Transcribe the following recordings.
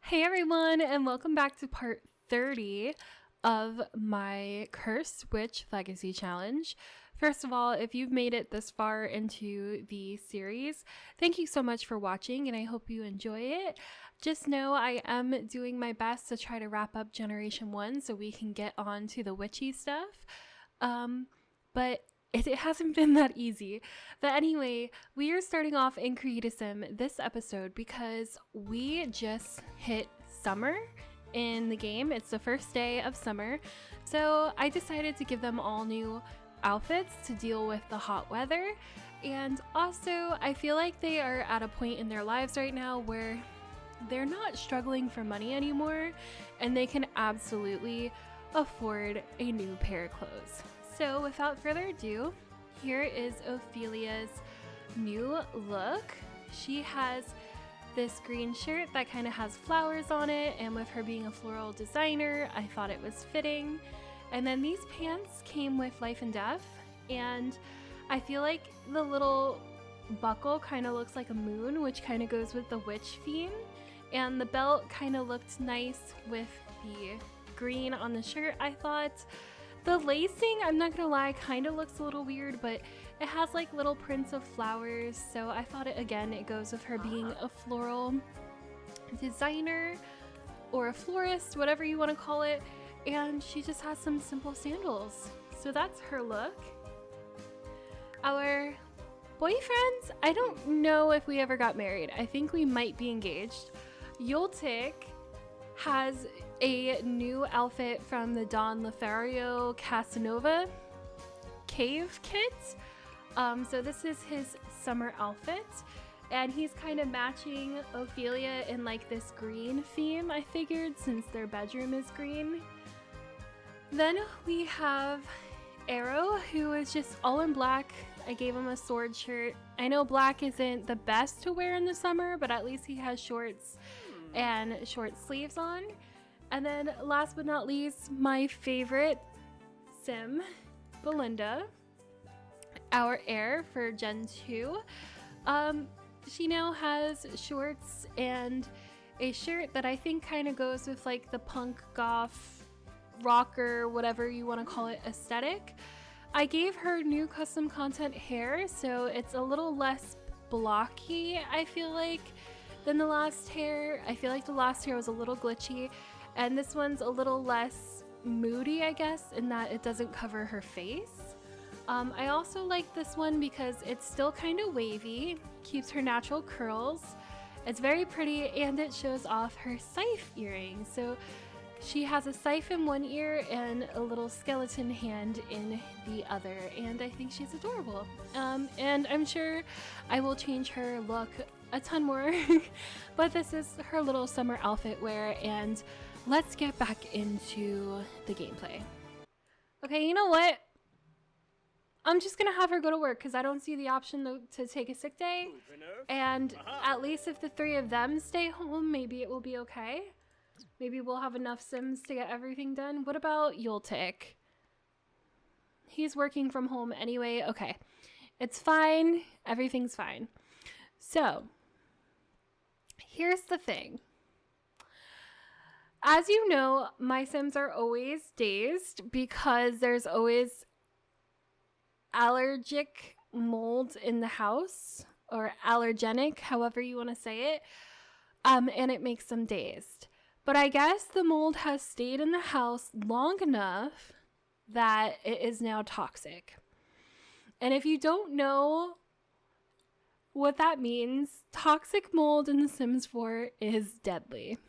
Hey everyone, and welcome back to part 30 of my Cursed Witch Legacy Challenge. First of all, if you've made it this far into the series, thank you so much for watching and I hope you enjoy it. Just know I am doing my best to try to wrap up Generation 1 so we can get on to the witchy stuff. But it hasn't been that easy. But anyway, we are starting off in Creatism this episode because we just hit summer in the game. It's the first day of summer. So I decided to give them all new outfits to deal with the hot weather. And also, I feel like they are at a point in their lives right now where they're not struggling for money anymore and they can absolutely afford a new pair of clothes. So without further ado, here is Ophelia's new look. She has this green shirt that kind of has flowers on it, and with her being a floral designer, I thought it was fitting. And then these pants came with Life and Death, and I feel like the little buckle kind of looks like a moon, which kind of goes with the witch theme. And the belt kind of looked nice with the green on the shirt, I thought. The lacing, I'm not gonna lie, kind of looks a little weird, but it has like little prints of flowers, so I thought it goes with her being a floral designer or a florist, whatever you want to call it, and she just has some simple sandals. So that's her look. Our boyfriends, I don't know if we ever got married. I think we might be engaged. Yultik has a new outfit from the Don Lothario Casanova cave kit. So this is his summer outfit, and he's kind of matching Ophelia in like this green theme, I figured, since their bedroom is green. Then we have Arrow, who is just all in black. I gave him a sword shirt. I know black isn't the best to wear in the summer, but at least he has shorts and short sleeves on. And then last but not least, my favorite sim, Belinda, our heir for Gen 2. She now has shorts and a shirt that I think kind of goes with like the punk goth rocker, whatever you want to call it, aesthetic. I gave her new custom content hair, so it's a little less blocky, I feel like, than the last hair. I feel like the last hair was a little glitchy, and this one's a little less moody, I guess, in that it doesn't cover her face. I also like this one because it's still kind of wavy, keeps her natural curls. It's very pretty, and it shows off her scythe earrings. So she has a scythe in one ear and a little skeleton hand in the other, and I think she's adorable. And I'm sure I will change her look a ton more, but this is her little summer outfit wear, and let's get back into the gameplay. Okay, you know what? I'm just gonna have her go to work because I don't see the option to take a sick day, and at least if the three of them stay home, maybe it will be okay. Maybe we'll have enough Sims to get everything done. What about Yultik? He's working from home anyway. Okay, it's fine. Everything's fine. So, here's the thing. As you know, my Sims are always dazed because there's always allergic mold in the house, or allergenic, however you want to say it, and it makes them dazed. But I guess the mold has stayed in the house long enough that it is now toxic. And if you don't know what that means, toxic mold in The Sims 4 is deadly.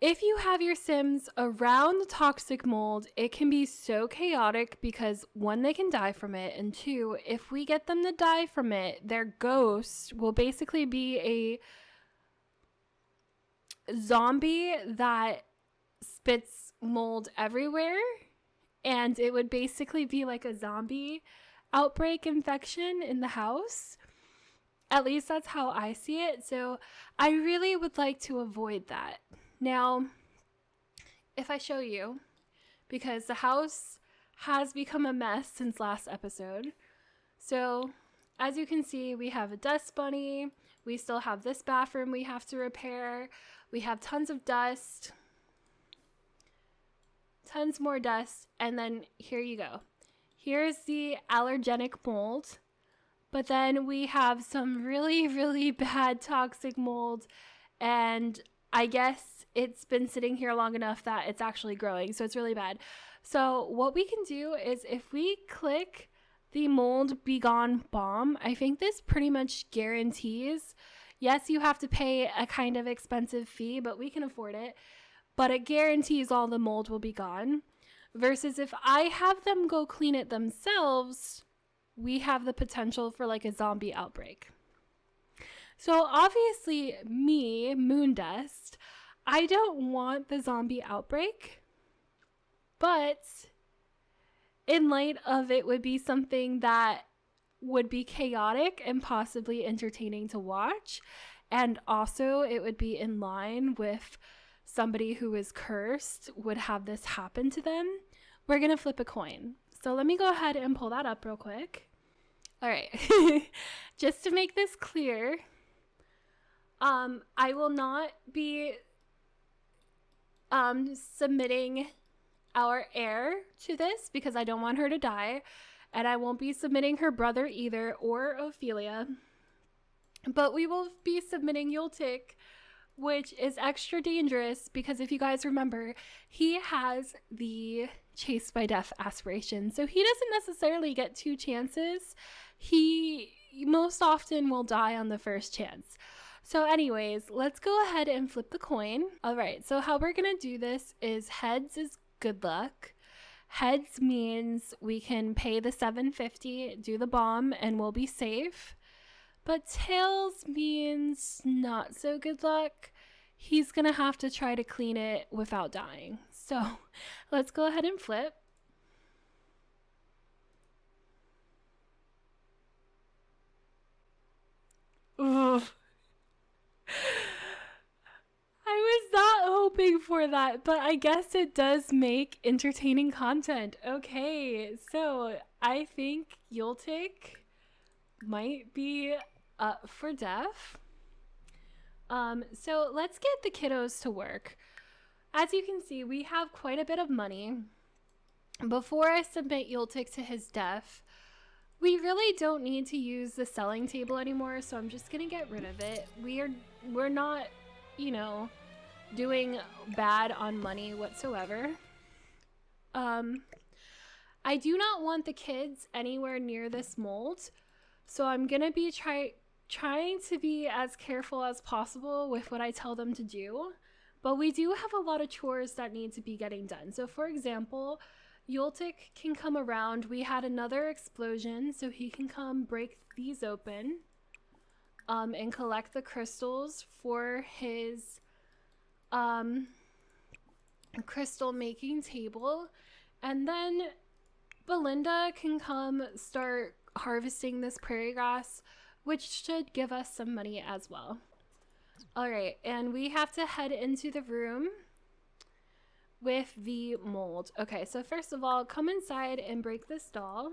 If you have your Sims around the toxic mold, it can be so chaotic because one, they can die from it, and two, if we get them to die from it, their ghost will basically be a zombie that spits mold everywhere, and it would basically be like a zombie outbreak infection in the house. At least that's how I see it, so I really would like to avoid that. Now, if I show you, because the house has become a mess since last episode, so as you can see, we have a dust bunny. We still have this bathroom we have to repair. We have tons of dust, tons more dust, and then here you go. Here's the allergenic mold, but then we have some really, really bad toxic mold, and I guess it's been sitting here long enough that it's actually growing, so it's really bad. So what we can do is if we click the mold be gone bomb, I think this pretty much guarantees, yes, you have to pay a kind of expensive fee, but we can afford it, but it guarantees all the mold will be gone. Versus if I have them go clean it themselves, we have the potential for like a zombie outbreak. So obviously me, Moondust, I don't want the zombie outbreak, but in light of it would be something that would be chaotic and possibly entertaining to watch, and also it would be in line with somebody who is cursed would have this happen to them, we're going to flip a coin. So let me go ahead and pull that up real quick. All right. Just to make this clear, I will not be submitting our heir to this because I don't want her to die, and I won't be submitting her brother either, or Ophelia, but we will be submitting Yultik, which is extra dangerous because if you guys remember, he has the chase by death aspiration. So he doesn't necessarily get 2 chances. He most often will die on the first chance. So anyways, let's go ahead and flip the coin. All right, so how we're going to do this is heads is good luck. Heads means we can pay the $750, do the bomb, and we'll be safe. But tails means not so good luck. He's going to have to try to clean it without dying. So let's go ahead and flip. Oof. I was not hoping for that, but I guess it does make entertaining content. Okay, so I think Yultik might be up for death. So let's get the kiddos to work. As you can see, we have quite a bit of money. Before I submit Yultik to his death, we really don't need to use the selling table anymore, so I'm just gonna get rid of it. We're not, you know, doing bad on money whatsoever. I do not want the kids anywhere near this mold, so I'm gonna be trying to be as careful as possible with what I tell them to do, but we do have a lot of chores that need to be getting done. So for example, Yultik can come around. We had another explosion, so he can come break these open and collect the crystals for his crystal making table. And then Belinda can come start harvesting this prairie grass, which should give us some money as well. All right, and we have to head into the room with the mold. Okay, so first of all, come inside and break this doll.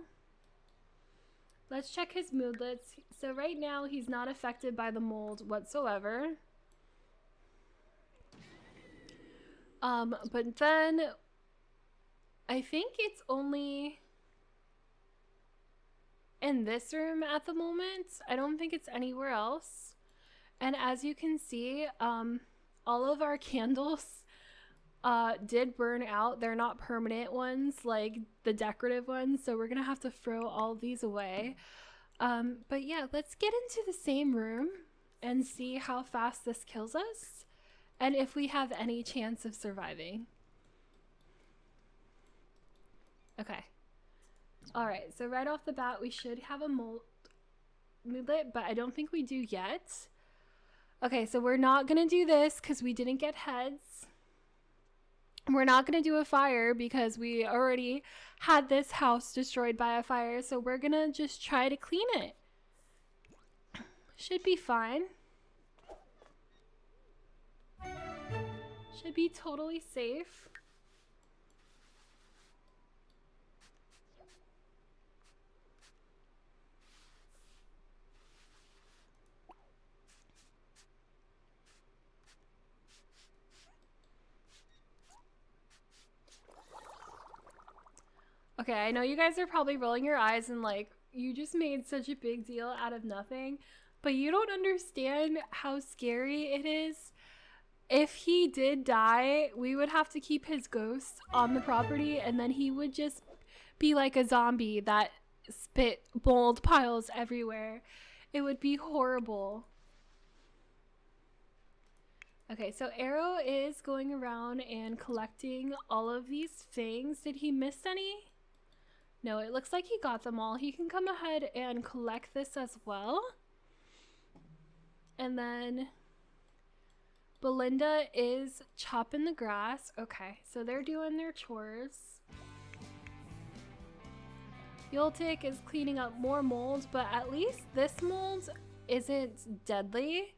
Let's check his moodlets. So right now, he's not affected by the mold whatsoever. But then I think it's only in this room at the moment. I don't think it's anywhere else. And as you can see, all of our candles did burn out. They're not permanent ones like the decorative ones, so we're gonna have to throw all of these away. But yeah, let's get into the same room and see how fast this kills us and if we have any chance of surviving. Okay. All right, so right off the bat, we should have a moodlet, but I don't think we do yet. Okay, so we're not gonna do this because we didn't get heads. We're not gonna do a fire because we already had this house destroyed by a fire, so we're gonna just try to clean it. Should be fine. Should be totally safe. Okay, I know you guys are probably rolling your eyes and like, you just made such a big deal out of nothing, but you don't understand how scary it is. If he did die, we would have to keep his ghost on the property, and then he would just be like a zombie that spit mold piles everywhere. It would be horrible. Okay, so Arrow is going around and collecting all of these things. Did he miss any? No, it looks like he got them all. He can come ahead and collect this as well. And then Belinda is chopping the grass. Okay, so they're doing their chores. Yoltik is cleaning up more mold, but at least this mold isn't deadly.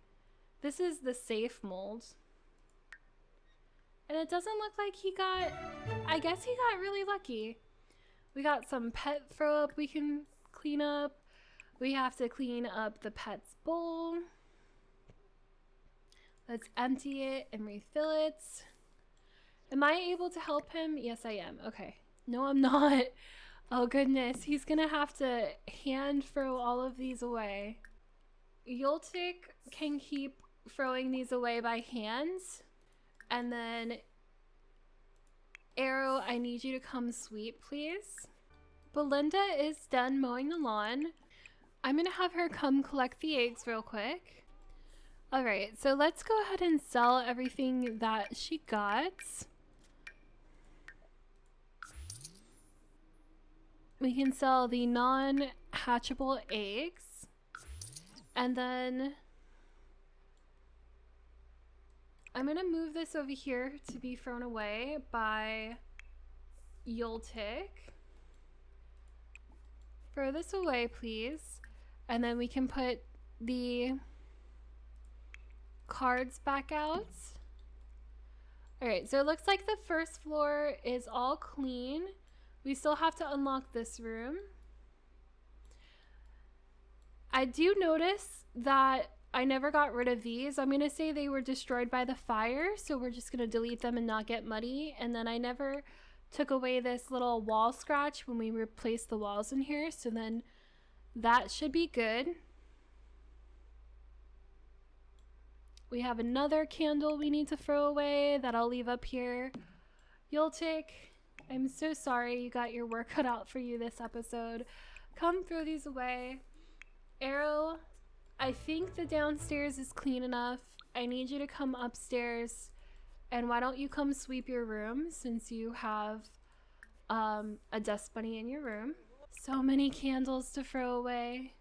This is the safe mold. And it doesn't look like he got... I guess he got really lucky. We got some pet throw up we can clean up. We have to clean up the pet's bowl. Let's empty it and refill it. Am I able to help him? Yes, I am. Okay. No, I'm not. Oh, goodness. He's gonna have to hand throw all of these away. Yoltik can keep throwing these away by hand. And then Arrow, I need you to come sweep, please. Belinda is done mowing the lawn. I'm gonna have her come collect the eggs real quick. All right, so let's go ahead and sell everything that she got. We can sell the non-hatchable eggs. And then I'm gonna move this over here to be thrown away by Yoltik. Throw this away, please. And then we can put the cards back out. Alright, so it looks like the first floor is all clean. We still have to unlock this room. I do notice that I never got rid of these. I'm going to say they were destroyed by the fire, so we're just going to delete them and not get muddy. And then I never took away this little wall scratch when we replaced the walls in here, so then that should be good. We have another candle we need to throw away that I'll leave up here. Yoltik, I'm so sorry you got your work cut out for you this episode. Come throw these away. Arrow, I think the downstairs is clean enough. I need you to come upstairs, and why don't you come sweep your room since you have a dust bunny in your room. So many candles to throw away.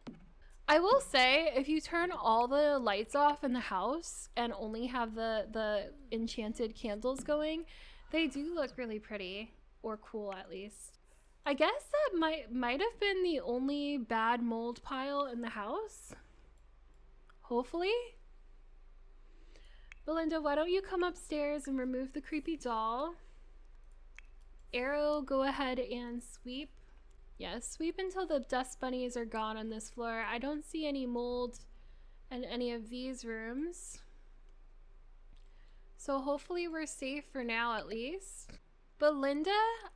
I will say, if you turn all the lights off in the house and only have the enchanted candles going, they do look really pretty, or cool at least. I guess that might have been the only bad mold pile in the house. Hopefully. Belinda, why don't you come upstairs and remove the creepy doll? Arrow, go ahead and sweep. Yes, sweep until the dust bunnies are gone on this floor. I don't see any mold in any of these rooms. So hopefully we're safe for now at least. Belinda,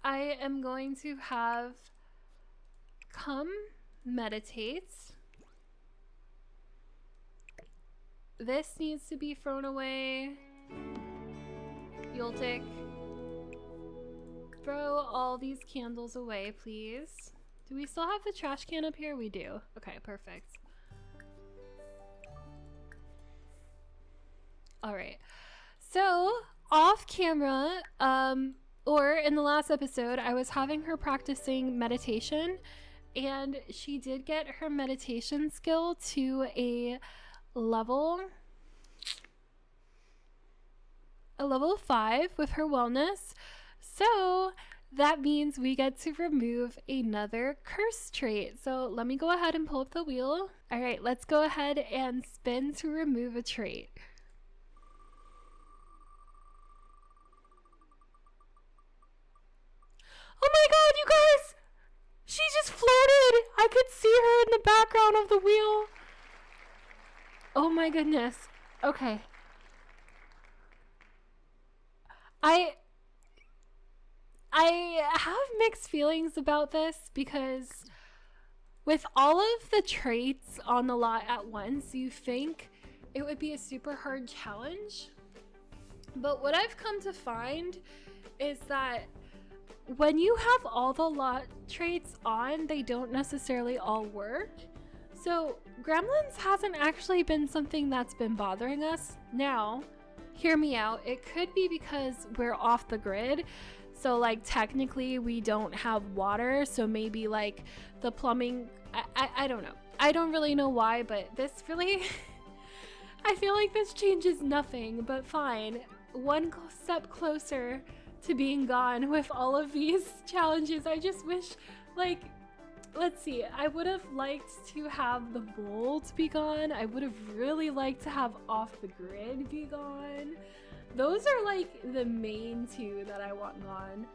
I am going to have come meditate. This needs to be thrown away. Yoltik, throw all these candles away, please. Do we still have the trash can up here? We do. Okay, perfect. All right. So, off camera, or in the last episode, I was having her practicing meditation, and she did get her meditation skill to a level 5 with her wellness. So that means we get to remove another curse trait. So let me go ahead and pull up the wheel. All right, let's go ahead and spin to remove a trait. Oh my god, you guys! She just floated! I could see her in the background of the wheel. Oh my goodness. Okay. I have mixed feelings about this because with all of the traits on the lot at once, you think it would be a super hard challenge. But what I've come to find is that when you have all the lot traits on, they don't necessarily all work. So gremlins hasn't actually been something that's been bothering us. Now, hear me out. It could be because we're off the grid. So like technically we don't have water. So maybe like the plumbing, I don't know. I don't really know why, but this really, I feel like this changes nothing, but fine. One step closer to being gone with all of these challenges. I just wish, like, let's see, I would have liked to have the bowl to be gone. I would have really liked to have off the grid be gone. Those are like the main two that I want gone.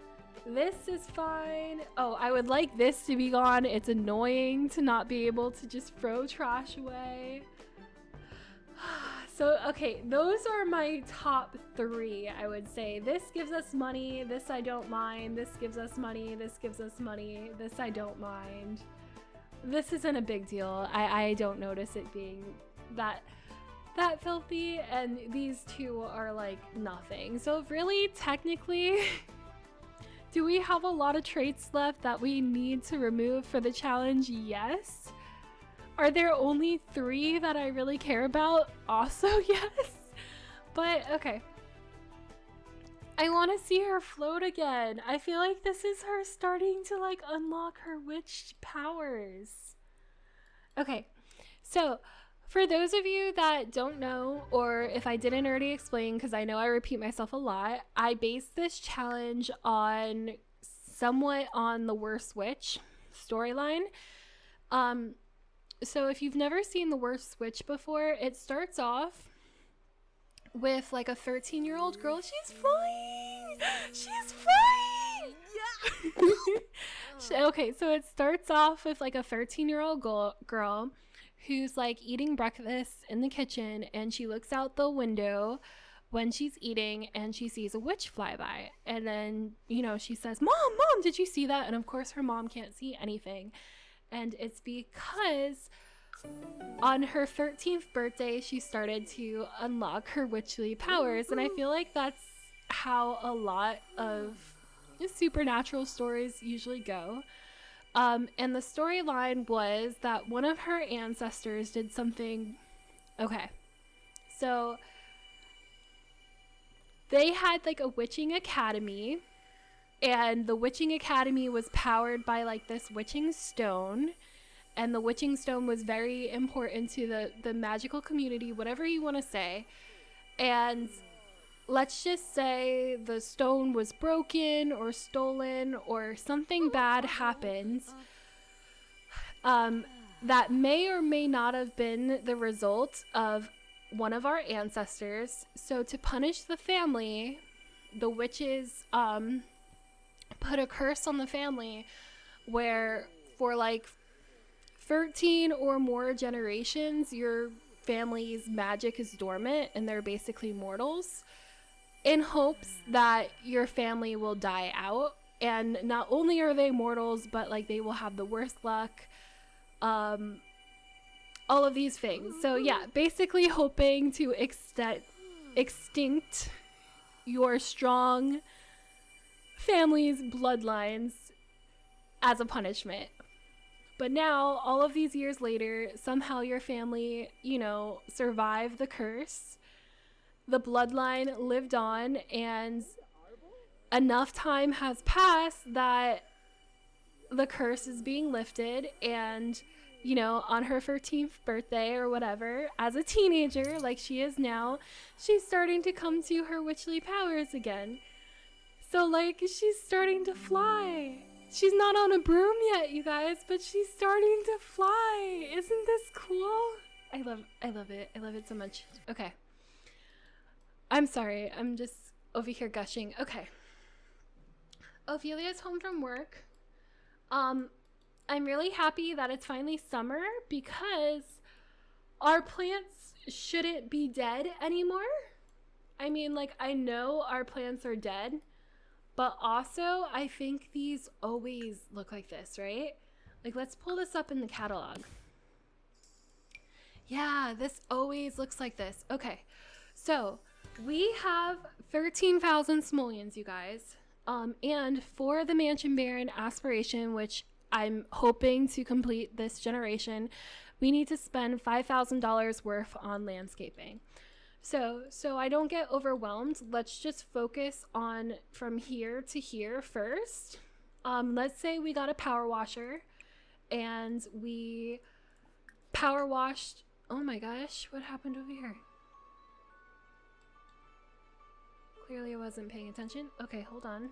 This is fine. Oh, I would like this to be gone. It's annoying to not be able to just throw trash away. So, okay, those are my top 3, I would say. This gives us money. This I don't mind. This gives us money. This gives us money. This I don't mind. This isn't a big deal. I don't notice it being that filthy, and these two are like nothing. So really, technically, do we have a lot of traits left that we need to remove for the challenge? Yes. Are there only 3 that I really care about? Also, yes. But, okay. I want to see her float again. I feel like this is her starting to, like, unlock her witch powers. Okay. So, for those of you that don't know, or if I didn't already explain, because I know I repeat myself a lot, I based this challenge on somewhat on the Worst Witch storyline. So if you've never seen The Worst Witch before, it starts off with like a 13-year-old girl. She's flying! She's flying! Yeah! Okay, so it starts off with like a 13-year-old girl who's like eating breakfast in the kitchen, and she looks out the window when she's eating and she sees a witch fly by. And then, you know, she says, Mom, did you see that? And of course her mom can't see anything. And it's because on her 13th birthday, she started to unlock her witchly powers. And I feel like that's how a lot of supernatural stories usually go. And the storyline was that one of her ancestors did something. Okay. So they had like a witching academy. And the witching academy was powered by like this witching stone, and the witching stone was very important to the magical community, whatever you want to say. And let's just say the stone was broken or stolen or something bad happens that may or may not have been the result of one of our ancestors. So to punish the family, the witches put a curse on the family where for like 13 or more generations your family's magic is dormant and they're basically mortals, in hopes that your family will die out. And not only are they mortals, but like they will have the worst luck, all of these things. So yeah, basically hoping to extinct your strong family's bloodlines as a punishment. But now, all of these years later, somehow your family, you know, survived the curse. The bloodline lived on, and enough time has passed that the curse is being lifted. And, you know, on her 13th birthday or whatever, as a teenager, like she is now, she's starting to come to her witchly powers again. So, like, she's starting to fly. She's not on a broom yet, you guys, but she's starting to fly. Isn't this cool? I love it. I love it so much. Okay. I'm sorry. I'm just over here gushing. Okay. Ophelia's home from work. I'm really happy that it's finally summer because our plants shouldn't be dead anymore. I mean, like, I know our plants are dead, But also, I think these always look like this, right? Like, let's pull this up in the catalog. Yeah, this always looks like this. Okay, so we have 13,000 simoleons, you guys. And for the Mansion Baron aspiration, which I'm hoping to complete this generation, we need to spend $5,000 worth on landscaping. So I don't get overwhelmed, let's just focus on from here to here first. Let's say we got a power washer and we power washed. Oh my gosh, what happened over here? Clearly I wasn't paying attention. Okay, hold on.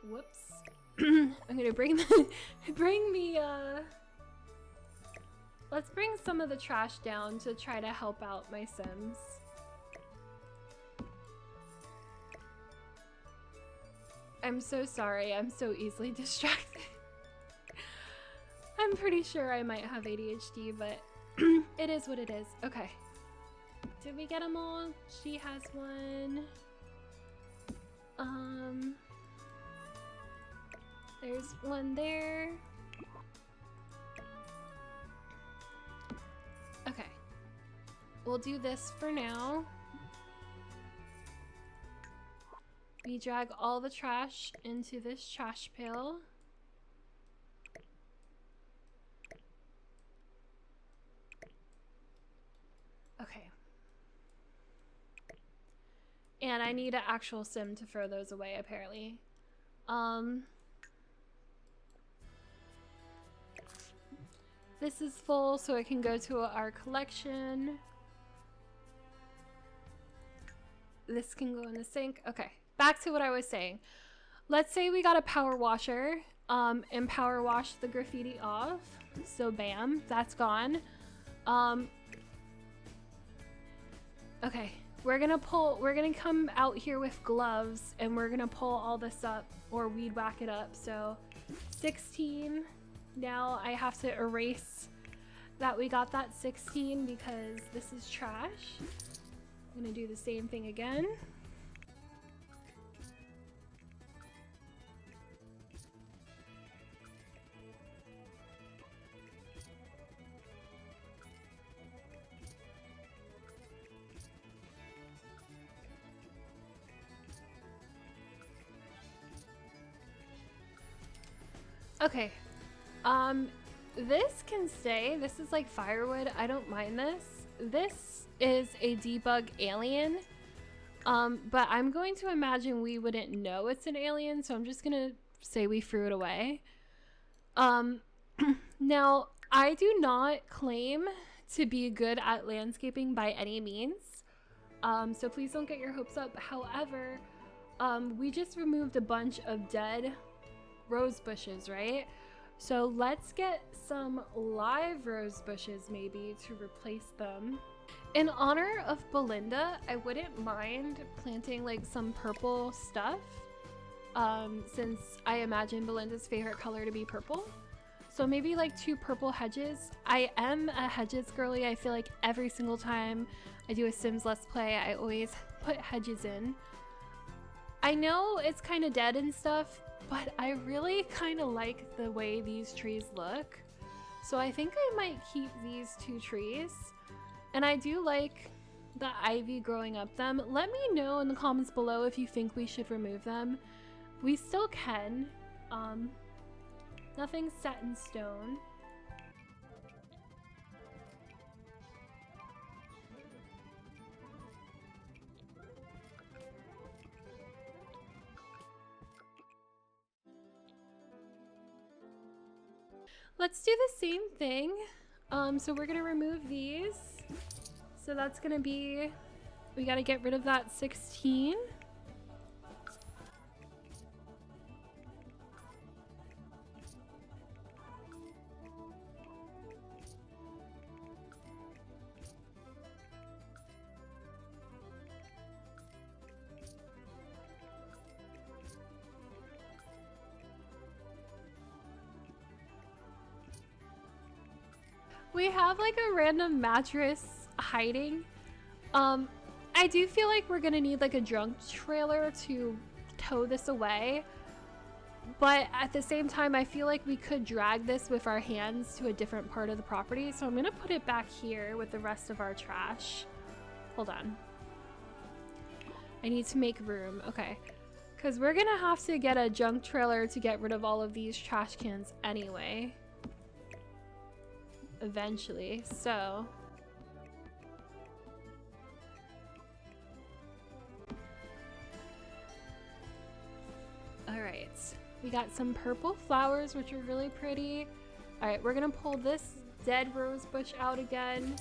Whoops. I'm gonna bring the let's bring some of the trash down to try to help out my Sims. I'm so sorry, I'm so easily distracted. I'm pretty sure I might have ADHD, but it is what it is. Okay. Did we get them all? She has one. There's one there. Okay. We'll do this for now. We drag all the trash into this trash pail. Okay. And I need an actual sim to throw those away, apparently. This is full, so it can go to our collection. This can go in the sink. Okay, back to what I was saying. Let's say we got a power washer and power wash the graffiti off. So bam, that's gone. Okay, we're gonna come out here with gloves and we're gonna pull all this up or weed whack it up. So 16. Now I have to erase that we got that 16 because this is trash. I'm gonna do the same thing again. Okay. This can stay. This is like firewood. I don't mind this. This is a debug alien. But I'm going to imagine we wouldn't know it's an alien, so I'm just gonna say we threw it away. Now, I do not claim to be good at landscaping by any means. So please don't get your hopes up. However, we just removed a bunch of dead rose bushes, right? So let's get some live rose bushes maybe to replace them. In honor of Belinda, I wouldn't mind planting like some purple stuff, since I imagine Belinda's favorite color to be purple. So maybe like 2 purple hedges. I am a hedges girly. I feel like every single time I do a Sims Let's Play, I always put hedges in. I know it's kind of dead and stuff, but I really kind of like the way these trees look. So I think I might keep these 2 trees. And I do like the ivy growing up them. Let me know in the comments below if you think we should remove them. We still can. Nothing's set in stone. Let's do the same thing. So we're gonna remove these. So that's gonna be, we gotta get rid of that 16. We have like a random mattress hiding. I do feel like we're gonna need like a drunk trailer to tow this away. But at the same time, I feel like we could drag this with our hands to a different part of the property. So I'm gonna put it back here with the rest of our trash. Hold on. I need to make room. Okay. Because we're gonna have to get a junk trailer to get rid of all of these trash cans anyway. Eventually. So... Alright. We got some purple flowers, which are really pretty. Alright, we're gonna pull this dead rose bush out again.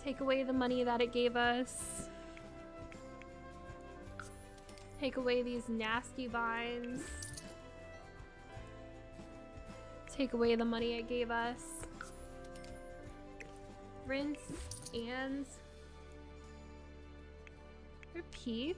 Take away the money that it gave us. Take away these nasty vines. Take away the money it gave us. Rinse and repeat.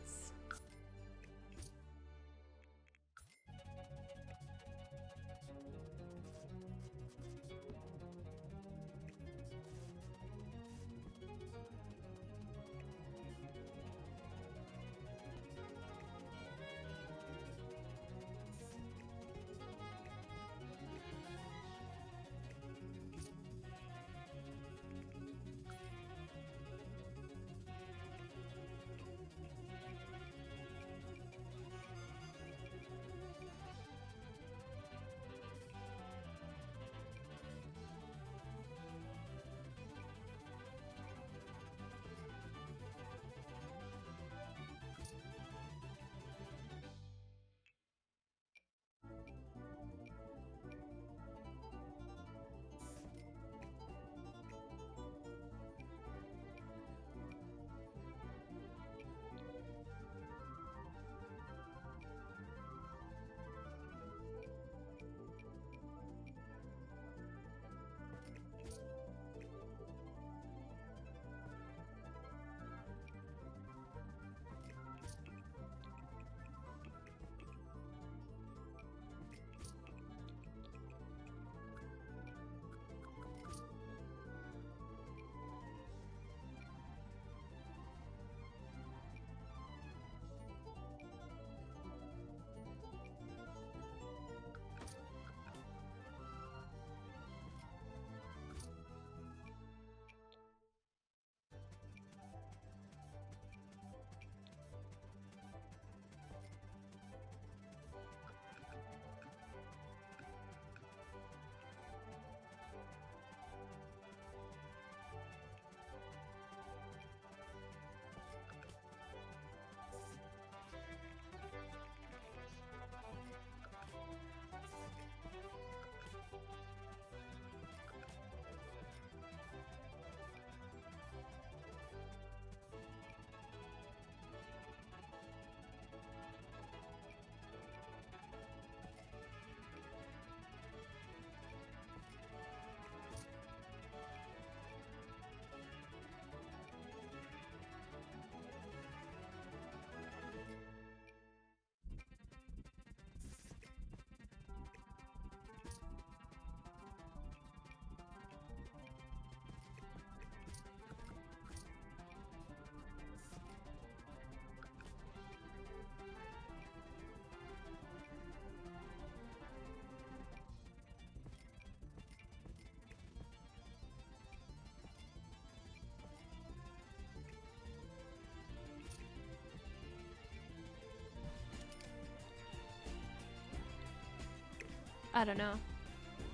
I don't know.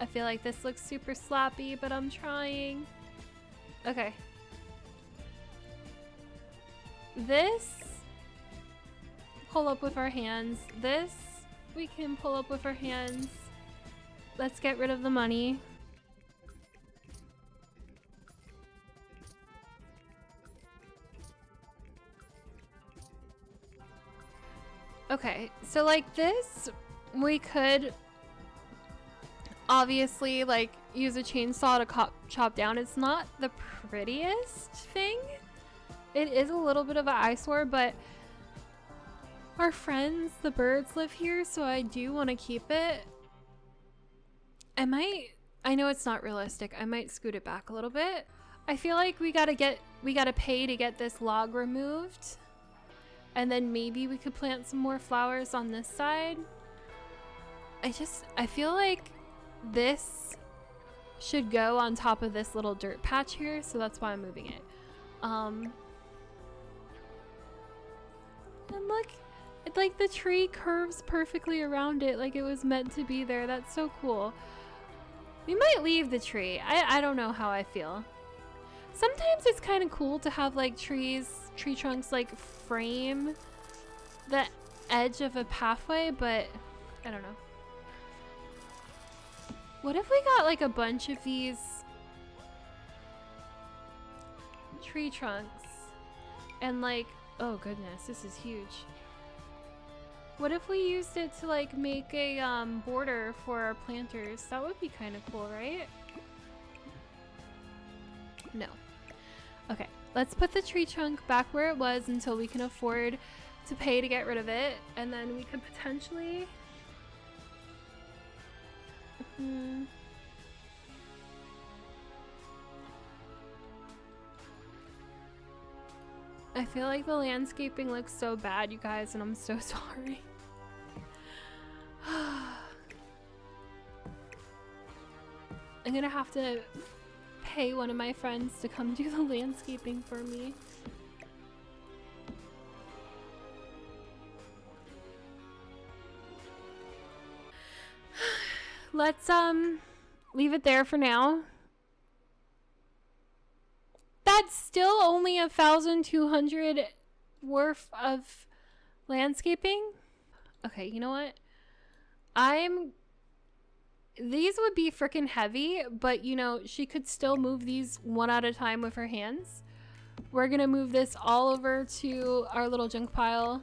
I feel like this looks super sloppy, but I'm trying. Okay. This, pull up with our hands. This, we can pull up with our hands. Let's get rid of the money. Okay, so like this, we could obviously like use a chainsaw to chop down. It's not the prettiest thing. It is a little bit of an eyesore, but our friends, the birds, live here, so I do want to keep it. I know it's not realistic. I might scoot it back a little bit. I feel like we gotta pay to get this log removed. And then maybe we could plant some more flowers on this side. I feel like this should go on top of this little dirt patch here, so that's why I'm moving it. And look, like the tree curves perfectly around it, like it was meant to be there. That's so cool. We might leave the tree. I don't know how I feel. Sometimes it's kind of cool to have like tree trunks like frame the edge of a pathway, but I don't know. What if we got like a bunch of these tree trunks and like, oh goodness, this is huge. What if we used it to like make a border for our planters? That would be kind of cool, right? No. Okay, let's put the tree trunk back where it was until we can afford to pay to get rid of it, and then we could potentially I feel like the landscaping looks so bad, you guys, and I'm so sorry. I'm gonna have to pay one of my friends to come do the landscaping for me. Let's leave it there for now. That's still only 1,200 worth of landscaping. Okay, you know what? These would be freaking heavy, but you know, she could still move these one at a time with her hands. We're gonna move this all over to our little junk pile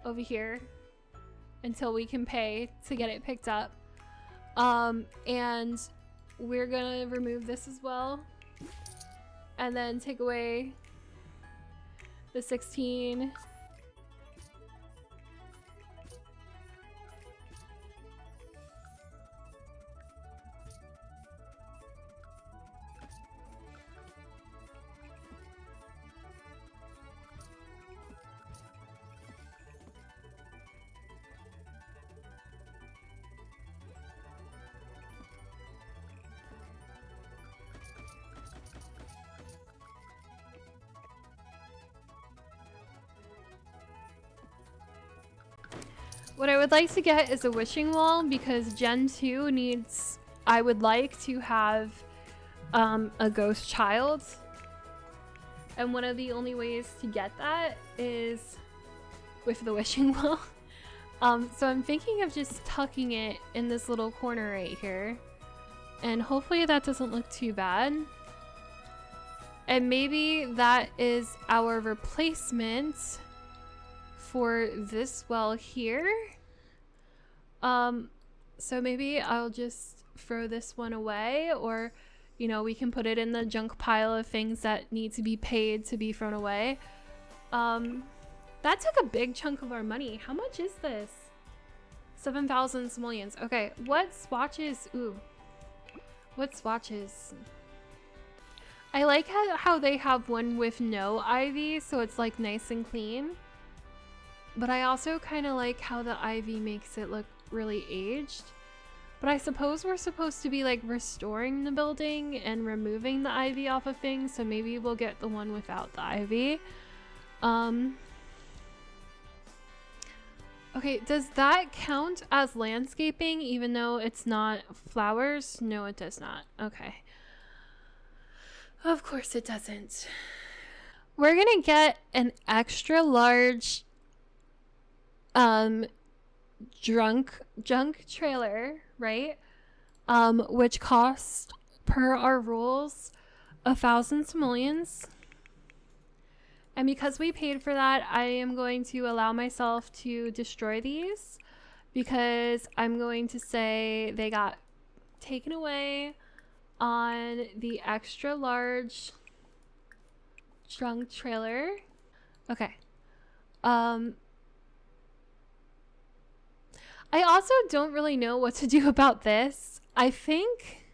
over here until we can pay to get it picked up. And we're gonna remove this as well. And then take away the 16. What I would like to get is a wishing wall because Gen 2 needs, I would like to have a ghost child. And one of the only ways to get that is with the wishing wall. So I'm thinking of just tucking it in this little corner right here. And hopefully that doesn't look too bad. And maybe that is our replacement for this well here. So maybe I'll just throw this one away, or you know, we can put it in the junk pile of things that need to be paid to be thrown away. That took a big chunk of our money. How much is this? 7,000 simoleons. Okay, what swatches? Ooh, what swatches? I like how they have one with no ivy, so it's like nice and clean. But I also kind of like how the ivy makes it look really aged. But I suppose we're supposed to be like restoring the building and removing the ivy off of things, so maybe we'll get the one without the ivy. Okay, does that count as landscaping even though it's not flowers? No, it does not. Okay. Of course it doesn't. We're gonna get an extra large junk trailer, right? Which costs, per our rules, 1,000 simoleons. And because we paid for that, I am going to allow myself to destroy these because I'm going to say they got taken away on the extra large junk trailer. Okay. I also don't really know what to do about this. I think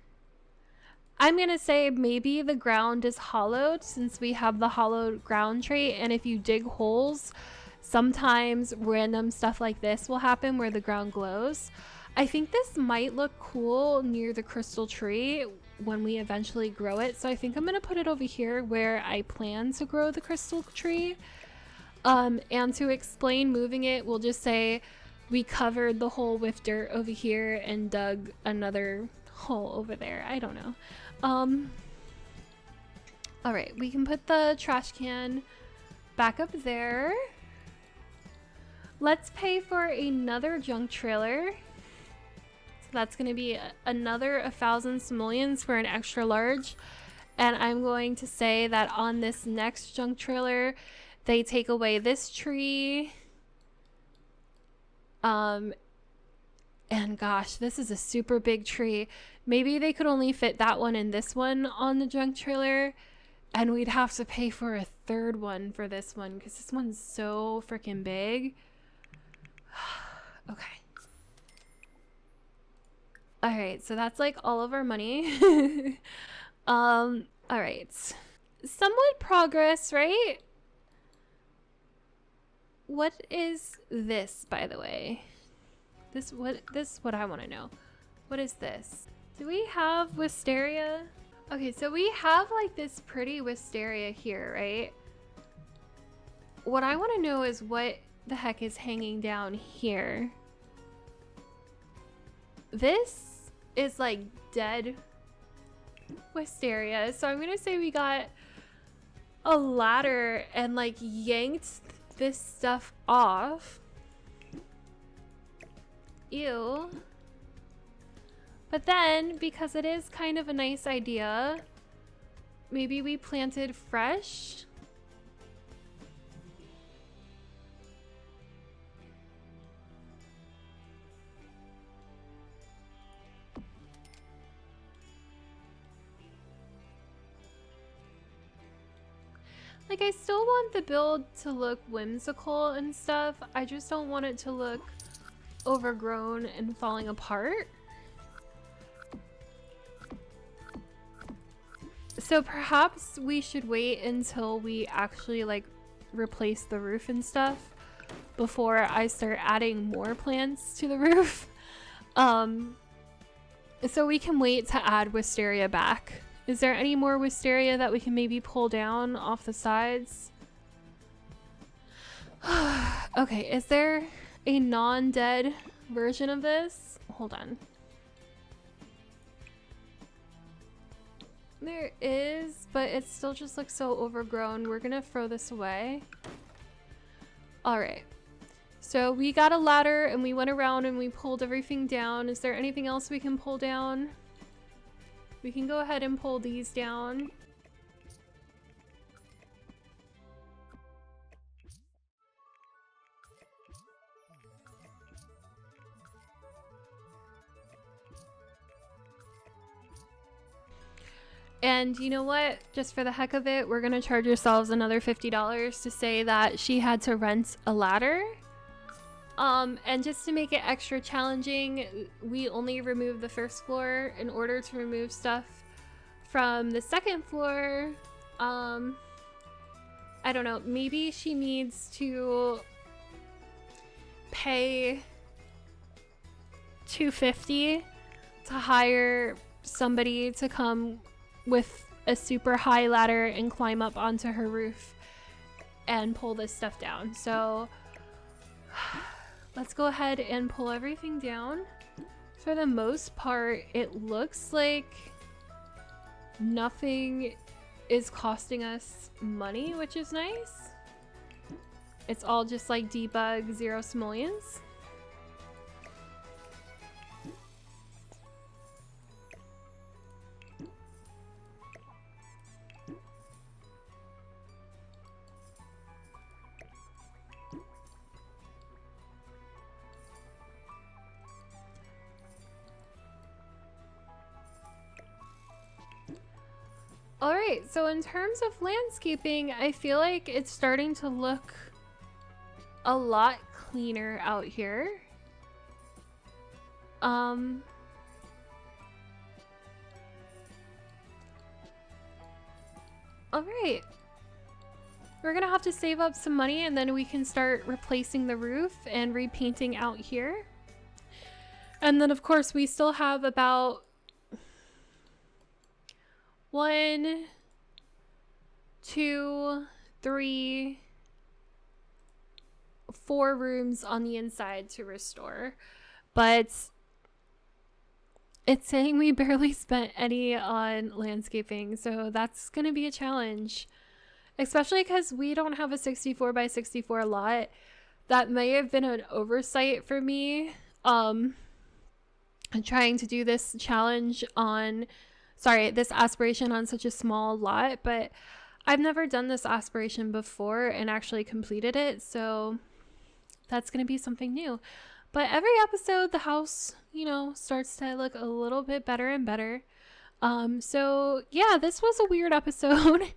I'm gonna say maybe the ground is hollowed since we have the hollowed ground trait, and if you dig holes, sometimes random stuff like this will happen where the ground glows. I think this might look cool near the crystal tree when we eventually grow it, so I think I'm gonna put it over here where I plan to grow the crystal tree. And to explain moving it, we'll just say we covered the hole with dirt over here and dug another hole over there. I don't know. All right, we can put the trash can back up there. Let's pay for another junk trailer. So that's going to be another 1,000 simoleons for an extra large. And I'm going to say that on this next junk trailer, they take away this tree. And gosh, this is a super big tree. Maybe they could only fit that one and this one on the junk trailer. And we'd have to pay for a third one for this one because this one's so freaking big. Okay. All right, so that's like all of our money. All right. Somewhat progress, right? What is this, by the way? This what I want to know. What is this? Do we have wisteria? Okay, so we have like this pretty wisteria here, right? What I want to know is what the heck is hanging down here. This is like dead wisteria. So I'm gonna say we got a ladder and like yanked this stuff off. Ew. But then, because it is kind of a nice idea, maybe we planted fresh. Like, I still want the build to look whimsical and stuff. I just don't want it to look overgrown and falling apart. So perhaps we should wait until we actually like replace the roof and stuff before I start adding more plants to the roof. So we can wait to add wisteria back. Is there any more wisteria that we can maybe pull down off the sides? Okay, is there a non-dead version of this? Hold on. There is, but it still just looks so overgrown. We're gonna throw this away. All right. So we got a ladder and we went around and we pulled everything down. Is there anything else we can pull down? We can go ahead and pull these down. And you know what? Just for the heck of it, we're gonna charge ourselves another $50 to say that she had to rent a ladder. And just to make it extra challenging, we only removed the first floor in order to remove stuff from the second floor. I don't know, maybe she needs to pay $250 to hire somebody to come with a super high ladder and climb up onto her roof and pull this stuff down. So let's go ahead and pull everything down. For the most part, it looks like nothing is costing us money, which is nice. It's all just like debug 0 simoleons. Alright, so in terms of landscaping, I feel like it's starting to look a lot cleaner out here. All right. We're gonna have to save up some money and then we can start replacing the roof and repainting out here. And then of course we still have about 1, 2, 3, 4 rooms on the inside to restore. But it's saying we barely spent any on landscaping, so that's gonna be a challenge. Especially because we don't have a 64 by 64 lot. That may have been an oversight for me. Trying to do this challenge on, this aspiration on such a small lot, but I've never done this aspiration before and actually completed it, so that's going to be something new. But every episode, the house, starts to look a little bit better and better. So yeah, this was a weird episode.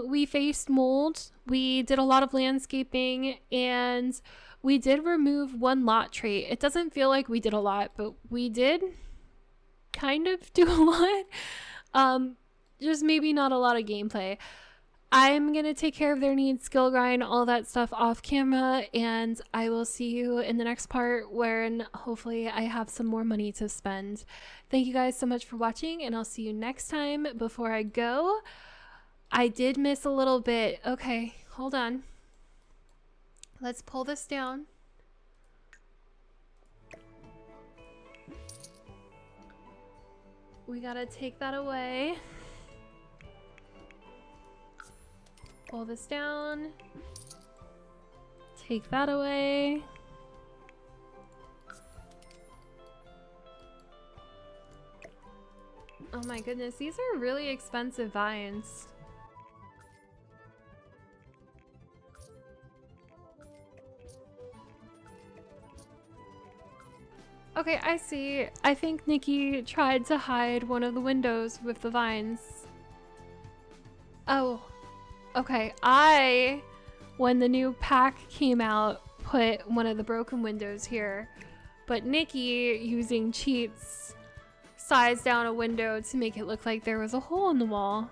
We faced mold, we did a lot of landscaping, and we did remove 1 lot trait. It doesn't feel like we did a lot, but we did kind of do a lot. Just maybe not a lot of gameplay. I'm going to take care of their needs, skill grind, all that stuff off camera, and I will see you in the next part where hopefully I have some more money to spend. Thank you guys so much for watching, and I'll see you next time. Before I go, I did miss a little bit. Okay, hold on. Let's pull this down. We gotta take that away. Pull this down. Take that away. Oh my goodness, these are really expensive vines. Okay, I see. I think Nikki tried to hide one of the windows with the vines. Oh, okay. When the new pack came out, put one of the broken windows here. But Nikki, using cheats, sized down a window to make it look like there was a hole in the wall.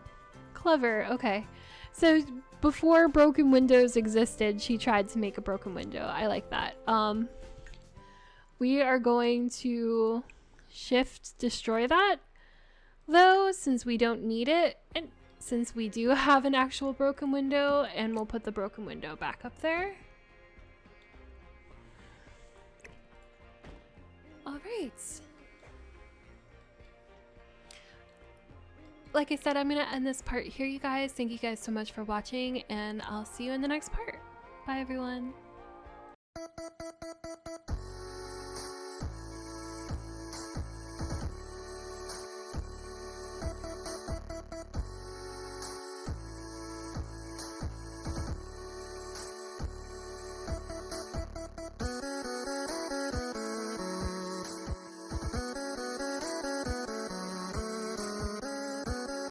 Clever, okay. So before broken windows existed, she tried to make a broken window. I like that. We are going to shift destroy that though, since we don't need it, and since we do have an actual broken window, and we'll put the broken window back up there. All right. Like I said, I'm gonna end this part here, you guys. Thank you guys so much for watching, and I'll see you in the next part. Bye, everyone.